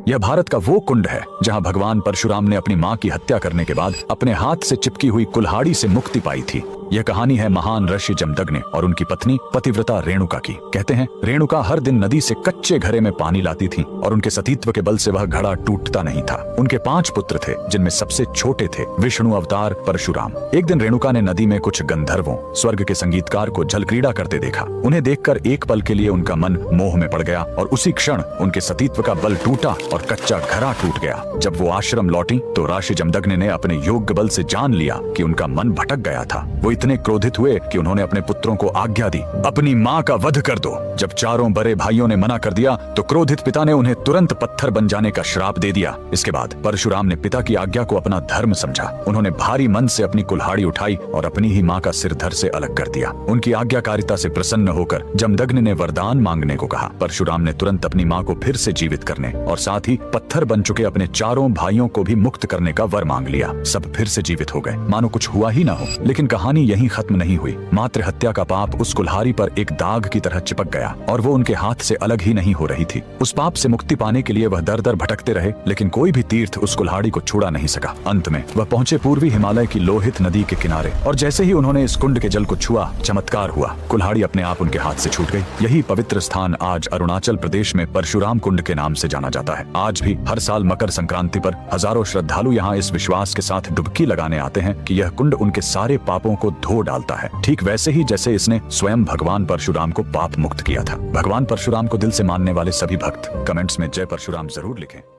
यह भारत का वो कुंड है जहाँ भगवान परशुराम ने अपनी माँ की हत्या करने के बाद अपने हाथ से चिपकी हुई कुल्हाड़ी से मुक्ति पाई थी। यह कहानी है महान ऋषि जमदग्नि और उनकी पत्नी पतिव्रता रेणुका की। कहते हैं रेणुका हर दिन नदी से कच्चे घड़े में पानी लाती थी और उनके सतीत्व के बल से वह घड़ा टूटता नहीं था। उनके 5 पुत्र थे जिनमें सबसे छोटे थे विष्णु अवतार परशुराम। एक दिन रेणुका ने नदी में कुछ गंधर्वों स्वर्ग के संगीतकार को जल क्रीड़ा करते देखा। उन्हें देखकर एक पल के लिए उनका मन मोह में पड़ गया और उसी क्षण उनके सतीत्व का बल टूटा और कच्चा घड़ा टूट गया। जब वो आश्रम लौटी तो ऋषि जमदग्नि ने अपने योग्य बल से जान लिया कि उनका मन भटक गया था। वो इतने क्रोधित हुए कि उन्होंने अपने पुत्रों को आज्ञा दी, अपनी माँ का वध कर दो। जब चारों बड़े भाइयों ने मना कर दिया तो क्रोधित पिता ने उन्हें तुरंत पत्थर बन जाने का श्राप दे दिया। इसके बाद परशुराम ने पिता की आज्ञा को अपना धर्म समझा। उन्होंने भारी मन से अपनी कुल्हाड़ी उठाई और अपनी ही माँ का सिर धड़ से अलग कर दिया। उनकी आज्ञाकारिता से प्रसन्न होकर जमदग्नि ने वरदान मांगने को कहा। परशुराम ने तुरंत अपनी माँ को फिर से जीवित करने और साथ ही पत्थर बन चुके अपने चारों भाइयों को भी मुक्त करने का वर मांग लिया। सब फिर से जीवित हो गए, मानो कुछ हुआ ही ना हो। लेकिन कहानी यहीं खत्म नहीं हुई। मात्र हत्या का पाप उस कुल्हाड़ी पर एक दाग की तरह चिपक गया और वो उनके हाथ से अलग ही नहीं हो रही थी। उस पाप से मुक्ति पाने के लिए वह दर दर भटकते रहे, लेकिन कोई भी तीर्थ उस कुल्हाड़ी को छुड़ा नहीं सका। अंत में वह पहुंचे पूर्वी हिमालय की लोहित नदी के किनारे और जैसे ही उन्होंने इस कुंड के जल को छुआ, चमत्कार हुआ। कुल्हाड़ी अपने आप उनके हाथ से छूट गई। यही पवित्र स्थान आज अरुणाचल प्रदेश में परशुराम कुंड के नाम से जाना जाता है। आज भी हर साल मकर संक्रांति पर हजारों श्रद्धालु यहाँ इस विश्वास के साथ डुबकी लगाने आते हैं कि यह कुंड उनके सारे पापों को धो डालता है, ठीक वैसे ही जैसे इसने स्वयं भगवान परशुराम को पाप मुक्त किया था। भगवान परशुराम को दिल से मानने वाले सभी भक्त कमेंट्स में जय परशुराम जरूर लिखें।